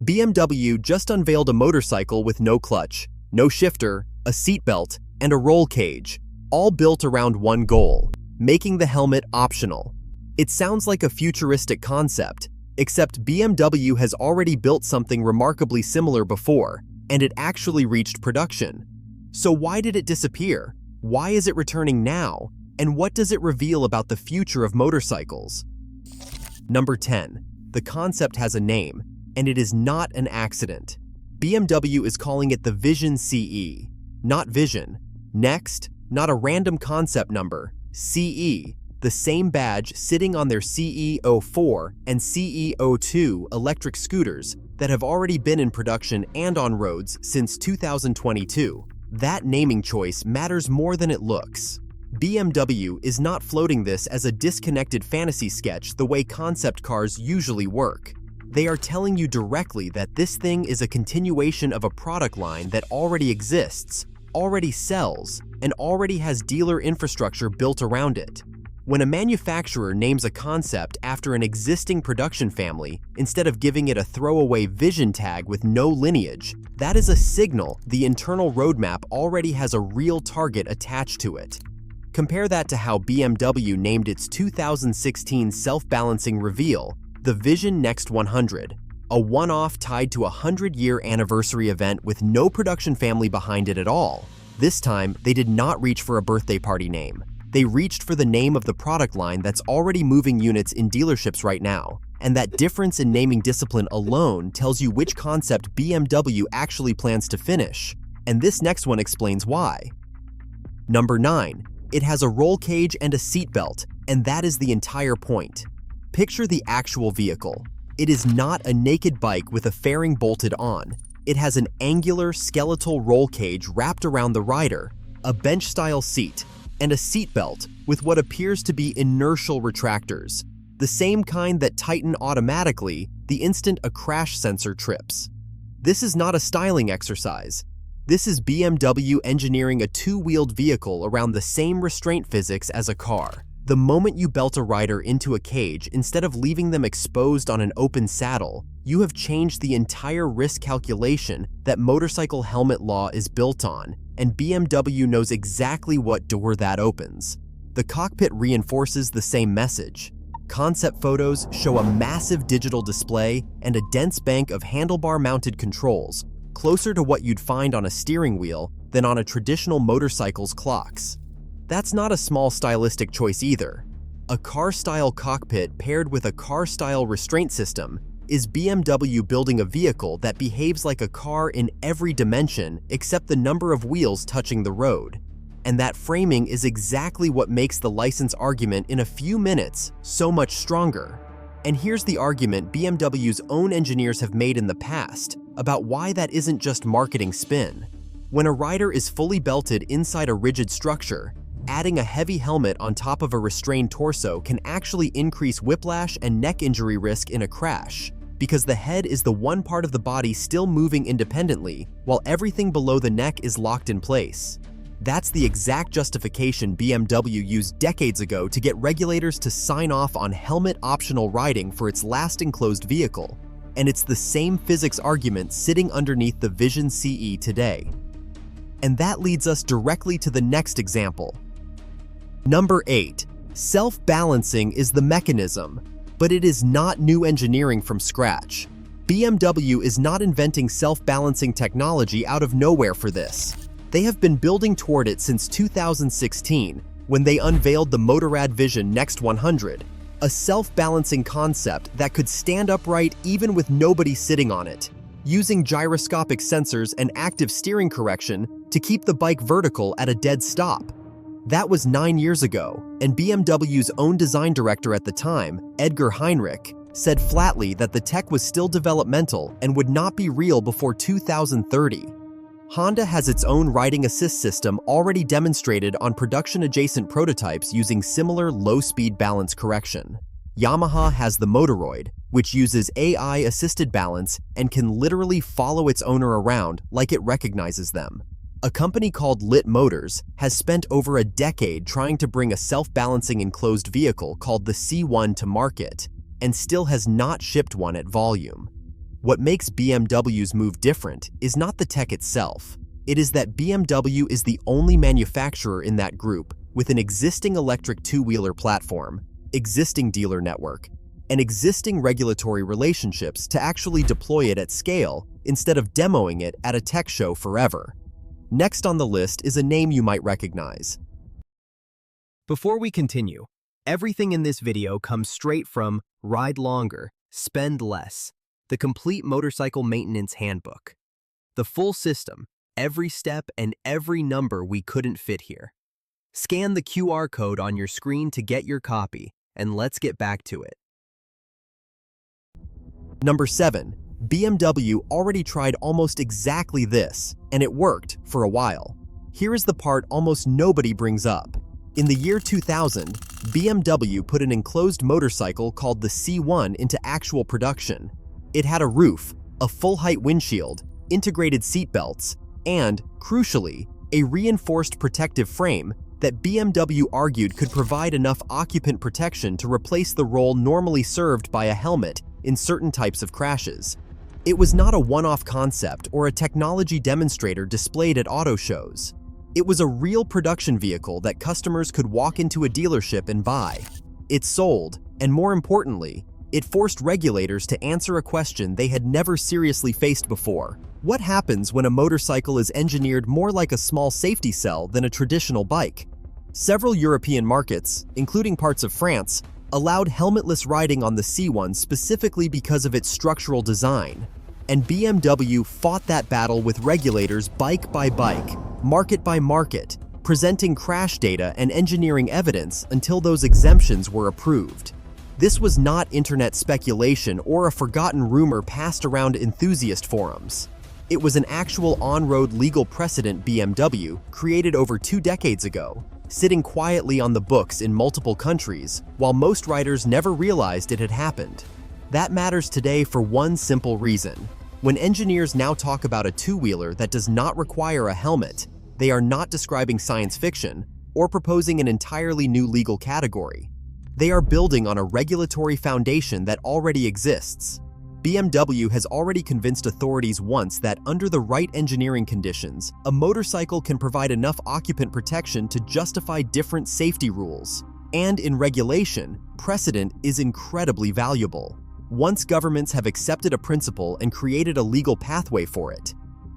BMW just unveiled a motorcycle with no clutch, no shifter, a seatbelt, and a roll cage, all built around one goal: making the helmet optional. It sounds like a futuristic concept, except BMW has already built something remarkably similar before, and it actually reached production. So why did it disappear? Why is it returning now? And what does it reveal about the future of motorcycles? Number 10. The concept has a name, and it is not an accident. BMW is calling it the Vision CE, not Vision. Next, not a random concept number, CE, the same badge sitting on their CE04 and CE02 electric scooters that have already been in production and on roads since 2022. That naming choice matters more than it looks. BMW is not floating this as a disconnected fantasy sketch the way concept cars usually work. They are telling you directly that this thing is a continuation of a product line that already exists, already sells, and already has dealer infrastructure built around it. When a manufacturer names a concept after an existing production family, instead of giving it a throwaway vision tag with no lineage, that is a signal the internal roadmap already has a real target attached to it. Compare that to how BMW named its 2016 self-balancing reveal, the Vision Next 100, a one-off tied to a 100-year anniversary event with no production family behind it at all. This time, they did not reach for a birthday party name. They reached for the name of the product line that's already moving units in dealerships right now, and that difference in naming discipline alone tells you which concept BMW actually plans to finish, and this next one explains why. Number 9. It has a roll cage and a seatbelt, and that is the entire point. Picture the actual vehicle. It is not a naked bike with a fairing bolted on. It has an angular skeletal roll cage wrapped around the rider, a bench-style seat, and a seatbelt with what appears to be inertial retractors, the same kind that tighten automatically the instant a crash sensor trips. This is not a styling exercise. This is BMW engineering a two-wheeled vehicle around the same restraint physics as a car. The moment you belt a rider into a cage, instead of leaving them exposed on an open saddle, you have changed the entire risk calculation that motorcycle helmet law is built on, and BMW knows exactly what door that opens. The cockpit reinforces the same message. Concept photos show a massive digital display and a dense bank of handlebar-mounted controls, closer to what you'd find on a steering wheel than on a traditional motorcycle's clocks. That's not a small stylistic choice either. A car-style cockpit paired with a car-style restraint system is BMW building a vehicle that behaves like a car in every dimension except the number of wheels touching the road. And that framing is exactly what makes the license argument in a few minutes so much stronger. And here's the argument BMW's own engineers have made in the past about why that isn't just marketing spin. When a rider is fully belted inside a rigid structure, adding a heavy helmet on top of a restrained torso can actually increase whiplash and neck injury risk in a crash, because the head is the one part of the body still moving independently while everything below the neck is locked in place. That's the exact justification BMW used decades ago to get regulators to sign off on helmet-optional riding for its last enclosed vehicle, and it's the same physics argument sitting underneath the Vision CE today. And that leads us directly to the next example. Number 8. Self-balancing is the mechanism, but it is not new engineering from scratch. BMW is not inventing self-balancing technology out of nowhere for this. They have been building toward it since 2016, when they unveiled the Motorrad Vision Next 100, a self-balancing concept that could stand upright even with nobody sitting on it, using gyroscopic sensors and active steering correction to keep the bike vertical at a dead stop. That was 9 years ago, and BMW's own design director at the time, Edgar Heinrich, said flatly that the tech was still developmental and would not be real before 2030. Honda has its own riding assist system already demonstrated on production-adjacent prototypes using similar low-speed balance correction. Yamaha has the Motoroid, which uses AI-assisted balance and can literally follow its owner around like it recognizes them. A company called Lit Motors has spent over a decade trying to bring a self-balancing enclosed vehicle called the C1 to market, and still has not shipped one at volume. What makes BMW's move different is not the tech itself. It is that BMW is the only manufacturer in that group with an existing electric two-wheeler platform, existing dealer network, and existing regulatory relationships to actually deploy it at scale instead of demoing it at a tech show forever. Next on the list is a name you might recognize. Before we continue, everything in this video comes straight from Ride Longer, Spend Less, the complete motorcycle maintenance handbook. The full system, every step and every number we couldn't fit here. Scan the QR code on your screen to get your copy, and let's get back to it. Number 7. BMW already tried almost exactly this, and it worked for a while. Here is the part almost nobody brings up. In the year 2000, BMW put an enclosed motorcycle called the C1 into actual production. It had a roof, a full-height windshield, integrated seat belts, and, crucially, a reinforced protective frame that BMW argued could provide enough occupant protection to replace the role normally served by a helmet in certain types of crashes. It was not a one-off concept or a technology demonstrator displayed at auto shows. It was a real production vehicle that customers could walk into a dealership and buy. It sold, and more importantly, it forced regulators to answer a question they had never seriously faced before. What happens when a motorcycle is engineered more like a small safety cell than a traditional bike? Several European markets, including parts of France, allowed helmetless riding on the C1 specifically because of its structural design. And BMW fought that battle with regulators bike by bike, market by market, presenting crash data and engineering evidence until those exemptions were approved. This was not internet speculation or a forgotten rumor passed around enthusiast forums. It was an actual on-road legal precedent BMW created over 2 decades ago, sitting quietly on the books in multiple countries while most riders never realized it had happened. That matters today for one simple reason. When engineers now talk about a two-wheeler that does not require a helmet, they are not describing science fiction or proposing an entirely new legal category. They are building on a regulatory foundation that already exists. BMW has already convinced authorities once that under the right engineering conditions, a motorcycle can provide enough occupant protection to justify different safety rules. And in regulation, precedent is incredibly valuable. Once governments have accepted a principle and created a legal pathway for it,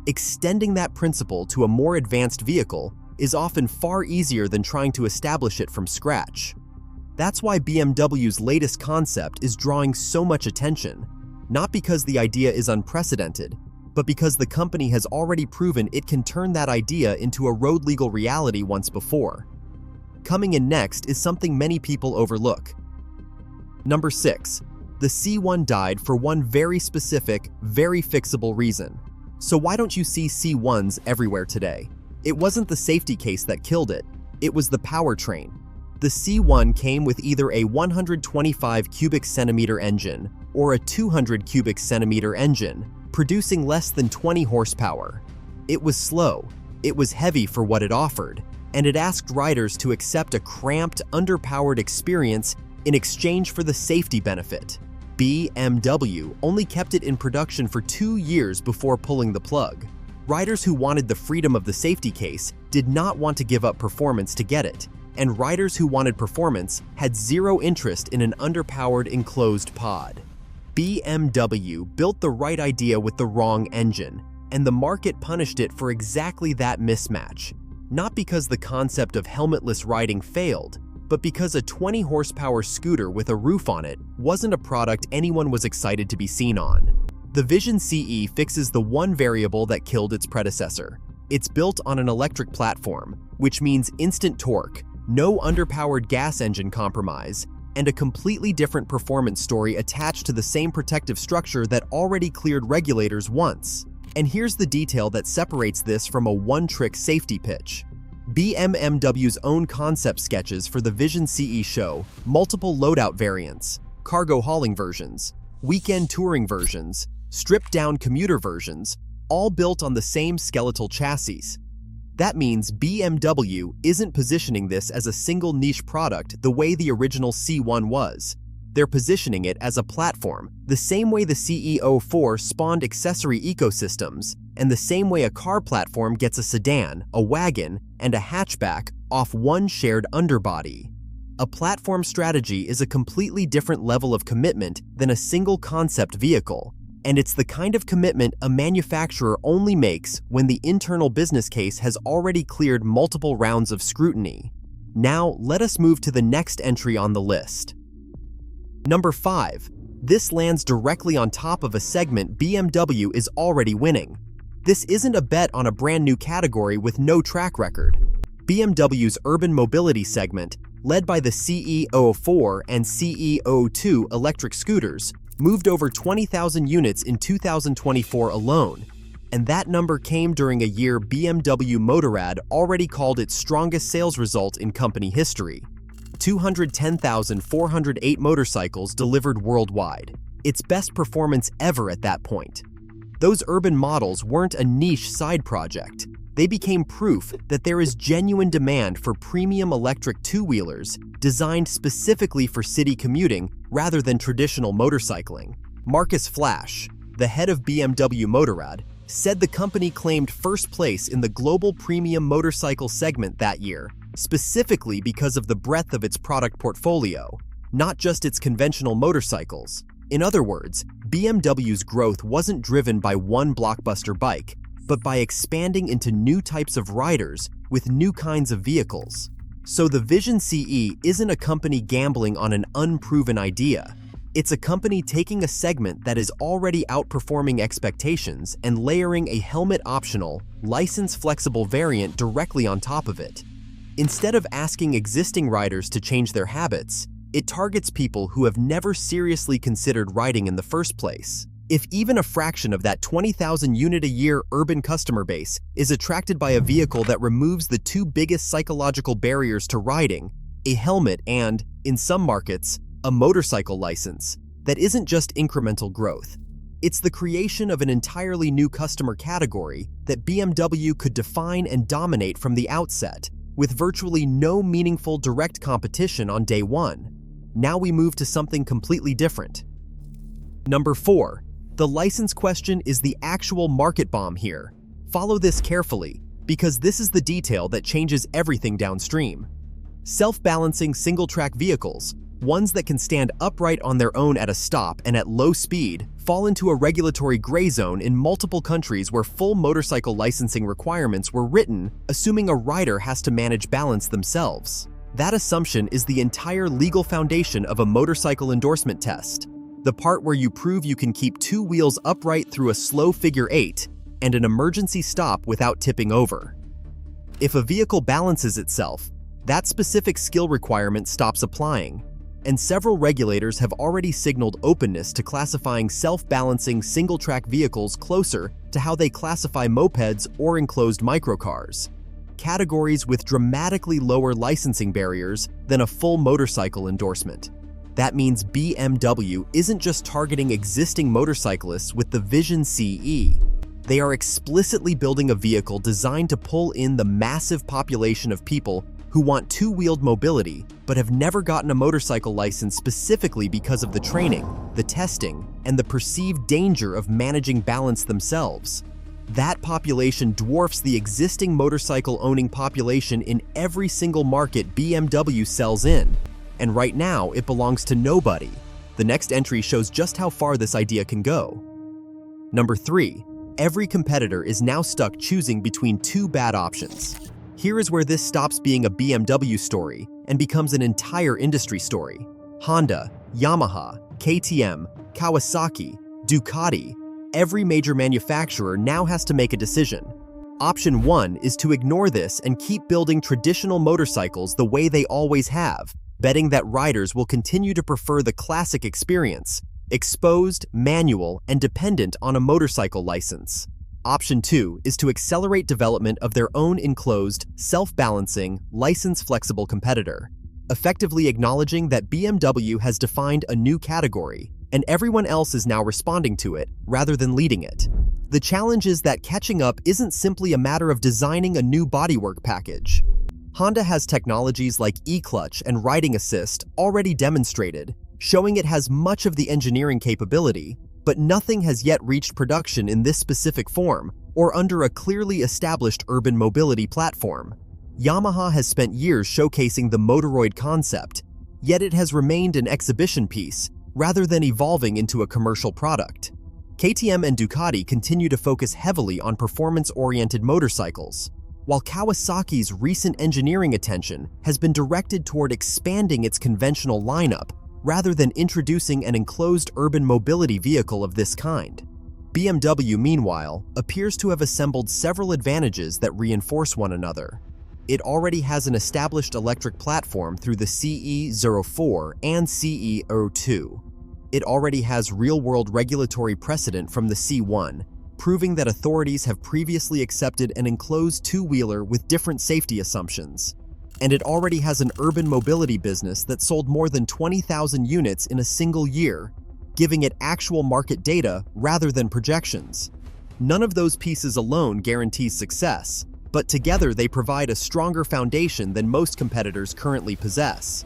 extending that principle to a more advanced vehicle is often far easier than trying to establish it from scratch. That's why BMW's latest concept is drawing so much attention, not because the idea is unprecedented, but because the company has already proven it can turn that idea into a road legal reality once before. Coming in next is something many people overlook. Number 6. The C1 died for one very specific, very fixable reason. So why don't you see C1s everywhere today? It wasn't the safety case that killed it, it was the powertrain. The C1 came with either a 125 cubic centimeter engine or a 200 cubic centimeter engine, producing less than 20 horsepower. It was slow, it was heavy for what it offered, and it asked riders to accept a cramped, underpowered experience in exchange for the safety benefit. BMW only kept it in production for 2 years before pulling the plug. Riders who wanted the freedom of the safety case did not want to give up performance to get it, and riders who wanted performance had zero interest in an underpowered enclosed pod. BMW built the right idea with the wrong engine, and the market punished it for exactly that mismatch. Not because the concept of helmetless riding failed, but because a 20 horsepower scooter with a roof on it wasn't a product anyone was excited to be seen on. The Vision CE fixes the one variable that killed its predecessor. It's built on an electric platform, which means instant torque, no underpowered gas engine compromise, and a completely different performance story attached to the same protective structure that already cleared regulators once. And here's the detail that separates this from a one-trick safety pitch. BMW's own concept sketches for the Vision CE show multiple loadout variants, cargo hauling versions, weekend touring versions, stripped-down commuter versions, all built on the same skeletal chassis. That means BMW isn't positioning this as a single niche product the way the original C1 was. They're positioning it as a platform, the same way the CEO4 spawned accessory ecosystems, and the same way a car platform gets a sedan, a wagon, and a hatchback off one shared underbody. A platform strategy is a completely different level of commitment than a single concept vehicle, and it's the kind of commitment a manufacturer only makes when the internal business case has already cleared multiple rounds of scrutiny. Now, let us move to the next entry on the list. Number 5. This lands directly on top of a segment BMW is already winning. This isn't a bet on a brand new category with no track record. BMW's urban mobility segment, led by the CEO4 and CEO2 electric scooters, moved over 20,000 units in 2024 alone, and that number came during a year BMW Motorrad already called its strongest sales result in company history. 210,408 motorcycles delivered worldwide, its best performance ever at that point. Those urban models weren't a niche side project. They became proof that there is genuine demand for premium electric two-wheelers designed specifically for city commuting rather than traditional motorcycling. Marcus Flash, the head of BMW Motorrad, said the company claimed first place in the global premium motorcycle segment that year, specifically because of the breadth of its product portfolio, not just its conventional motorcycles. In other words, BMW's growth wasn't driven by one blockbuster bike, but by expanding into new types of riders with new kinds of vehicles. So the Vision CE isn't a company gambling on an unproven idea. It's a company taking a segment that is already outperforming expectations and layering a helmet-optional, license-flexible variant directly on top of it. Instead of asking existing riders to change their habits, it targets people who have never seriously considered riding in the first place. If even a fraction of that 20,000 unit a year urban customer base is attracted by a vehicle that removes the two biggest psychological barriers to riding, a helmet and, in some markets, a motorcycle license, that isn't just incremental growth. It's the creation of an entirely new customer category that BMW could define and dominate from the outset, with virtually no meaningful direct competition on day one. Now we move to something completely different. Number 4. The license question is the actual market bomb here. Follow this carefully, because this is the detail that changes everything downstream. Self-balancing single-track vehicles, ones that can stand upright on their own at a stop and at low speed, fall into a regulatory gray zone in multiple countries where full motorcycle licensing requirements were written, assuming a rider has to manage balance themselves. That assumption is the entire legal foundation of a motorcycle endorsement test. The part where you prove you can keep two wheels upright through a slow figure 8 and an emergency stop without tipping over. If a vehicle balances itself, that specific skill requirement stops applying, and several regulators have already signaled openness to classifying self-balancing single-track vehicles closer to how they classify mopeds or enclosed microcars, categories with dramatically lower licensing barriers than a full motorcycle endorsement. That means BMW isn't just targeting existing motorcyclists with the Vision CE. They are explicitly building a vehicle designed to pull in the massive population of people who want two-wheeled mobility but have never gotten a motorcycle license specifically because of the training, the testing, and the perceived danger of managing balance themselves. That population dwarfs the existing motorcycle-owning population in every single market BMW sells in. And right now, it belongs to nobody. The next entry shows just how far this idea can go. Number 3. Every competitor is now stuck choosing between two bad options. Here is where this stops being a BMW story and becomes an entire industry story. Honda, Yamaha, KTM, Kawasaki, Ducati, every major manufacturer now has to make a decision. Option 1 is to ignore this and keep building traditional motorcycles the way they always have, betting that riders will continue to prefer the classic experience, exposed, manual, and dependent on a motorcycle license. Option 2 is to accelerate development of their own enclosed, self-balancing, license-flexible competitor, effectively acknowledging that BMW has defined a new category, and everyone else is now responding to it rather than leading it. The challenge is that catching up isn't simply a matter of designing a new bodywork package. Honda has technologies like e-clutch and riding assist already demonstrated, showing it has much of the engineering capability, but nothing has yet reached production in this specific form or under a clearly established urban mobility platform. Yamaha has spent years showcasing the Motoroid concept, yet it has remained an exhibition piece rather than evolving into a commercial product. KTM and Ducati continue to focus heavily on performance-oriented motorcycles, while Kawasaki's recent engineering attention has been directed toward expanding its conventional lineup rather than introducing an enclosed urban mobility vehicle of this kind. BMW, meanwhile, appears to have assembled several advantages that reinforce one another. It already has an established electric platform through the CE04 and CE02. It already has real-world regulatory precedent from the C1, proving that authorities have previously accepted an enclosed two-wheeler with different safety assumptions. And it already has an urban mobility business that sold more than 20,000 units in a single year, giving it actual market data rather than projections. None of those pieces alone guarantees success, but together they provide a stronger foundation than most competitors currently possess.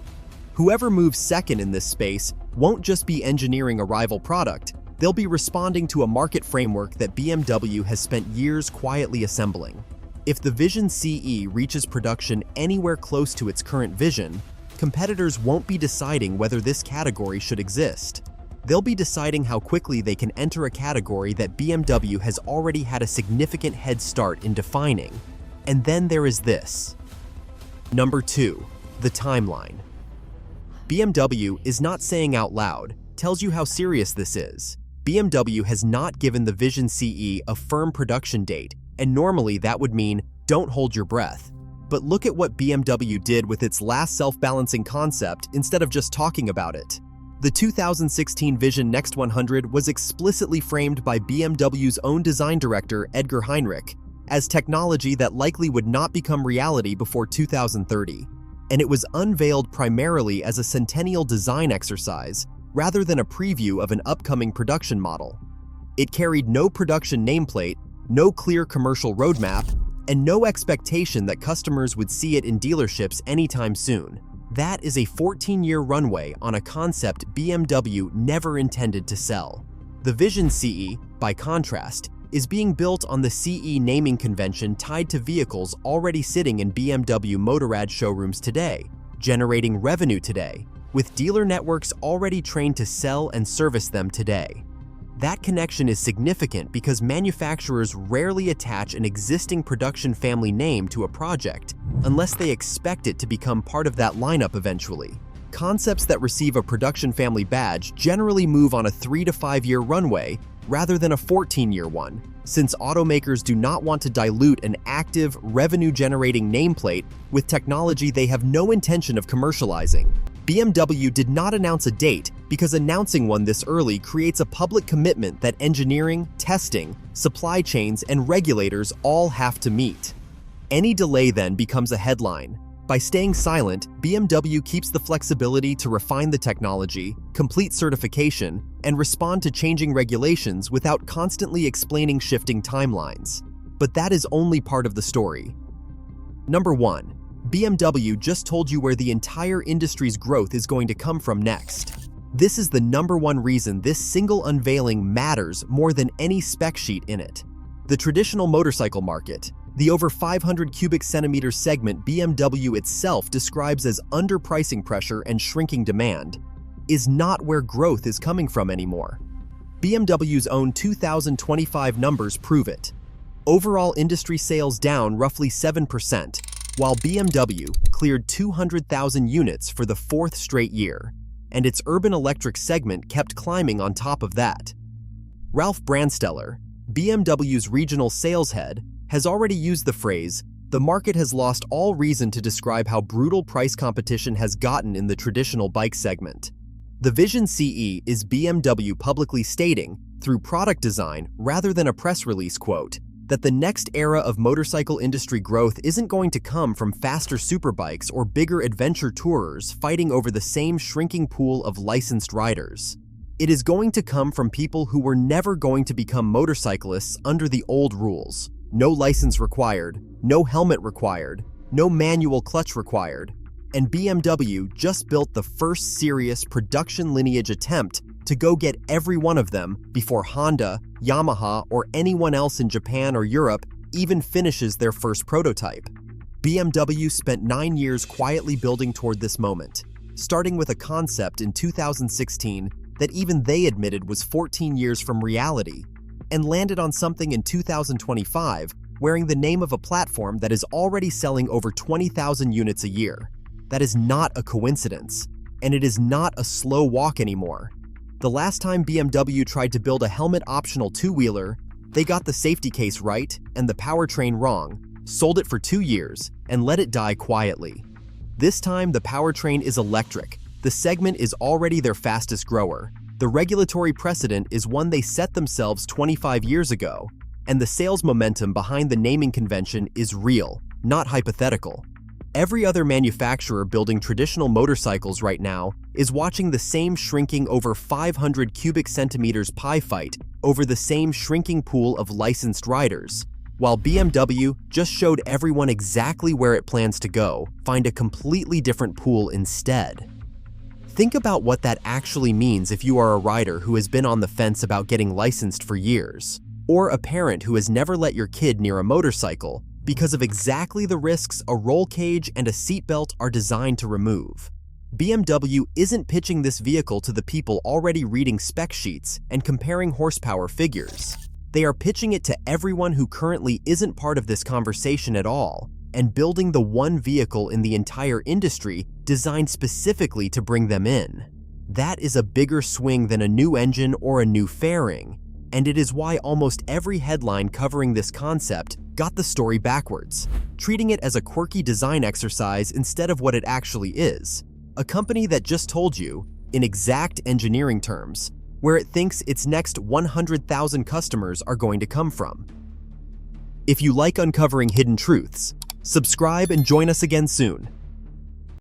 Whoever moves second in this space won't just be engineering a rival product, they'll be responding to a market framework that BMW has spent years quietly assembling. If the Vision CE reaches production anywhere close to its current vision, competitors won't be deciding whether this category should exist. They'll be deciding how quickly they can enter a category that BMW has already had a significant head start in defining. And then there is this. Number 2. The timeline. BMW is not saying out loud, tells you how serious this is. BMW has not given the Vision CE a firm production date, and normally that would mean don't hold your breath. But look at what BMW did with its last self-balancing concept instead of just talking about it. The 2016 Vision Next 100 was explicitly framed by BMW's own design director, Edgar Heinrich, as technology that likely would not become reality before 2030. And it was unveiled primarily as a centennial design exercise rather than a preview of an upcoming production model. It carried no production nameplate, no clear commercial roadmap, and no expectation that customers would see it in dealerships anytime soon. That is a 14-year runway on a concept BMW never intended to sell. The Vision CE, by contrast, is being built on the CE naming convention tied to vehicles already sitting in BMW Motorrad showrooms today, generating revenue today, with dealer networks already trained to sell and service them today. That connection is significant because manufacturers rarely attach an existing production family name to a project unless they expect it to become part of that lineup eventually. Concepts that receive a production family badge generally move on a 3 to 5 year runway rather than a 14-year one, since automakers do not want to dilute an active, revenue-generating nameplate with technology they have no intention of commercializing. BMW did not announce a date because announcing one this early creates a public commitment that engineering, testing, supply chains, and regulators all have to meet. Any delay then becomes a headline. By staying silent, BMW keeps the flexibility to refine the technology, complete certification, and respond to changing regulations without constantly explaining shifting timelines. But that is only part of the story. Number 1. BMW just told you where the entire industry's growth is going to come from next. This is the number one reason this single unveiling matters more than any spec sheet in it. The traditional motorcycle market, the over 500 cubic centimeter segment BMW itself describes as underpricing pressure and shrinking demand, is not where growth is coming from anymore. BMW's own 2025 numbers prove it. Overall industry sales down roughly 7%, while BMW cleared 200,000 units for the 4th straight year, and its urban electric segment kept climbing on top of that. Ralph Brandsteller, BMW's regional sales head, has already used the phrase, "The market has lost all reason to describe how brutal price competition has gotten in the traditional bike segment." The Vision CE is BMW publicly stating, through product design rather than a press release quote, that the next era of motorcycle industry growth isn't going to come from faster superbikes or bigger adventure tourers fighting over the same shrinking pool of licensed riders. It is going to come from people who were never going to become motorcyclists under the old rules. No license required, no helmet required, no manual clutch required. and BMW just built the first serious production lineage attempt to go get every one of them before Honda, Yamaha, or anyone else in Japan or Europe even finishes their first prototype. BMW spent 9 years quietly building toward this moment, starting with a concept in 2016 that even they admitted was 14 years from reality, and landed on something in 2025 wearing the name of a platform that is already selling over 20,000 units a year. That is not a coincidence, and it is not a slow walk anymore. The last time BMW tried to build a helmet-optional two-wheeler, they got the safety case right and the powertrain wrong, sold it for 2 years, and let it die quietly. This time, the powertrain is electric. The segment is already their fastest grower. The regulatory precedent is one they set themselves 25 years ago, and the sales momentum behind the naming convention is real, not hypothetical. Every other manufacturer building traditional motorcycles right now is watching the same shrinking over 500 cubic centimeters pie fight over the same shrinking pool of licensed riders, while BMW just showed everyone exactly where it plans to go, find a completely different pool instead. Think about what that actually means if you are a rider who has been on the fence about getting licensed for years, or a parent who has never let your kid near a motorcycle because of exactly the risks a roll cage and a seatbelt are designed to remove. BMW isn't pitching this vehicle to the people already reading spec sheets and comparing horsepower figures. They are pitching it to everyone who currently isn't part of this conversation at all, and building the one vehicle in the entire industry designed specifically to bring them in. That is a bigger swing than a new engine or a new fairing, and it is why almost every headline covering this concept got the story backwards, treating it as a quirky design exercise instead of what it actually is. A company that just told you, in exact engineering terms, where it thinks its next 100,000 customers are going to come from. If you like uncovering hidden truths, subscribe and join us again soon.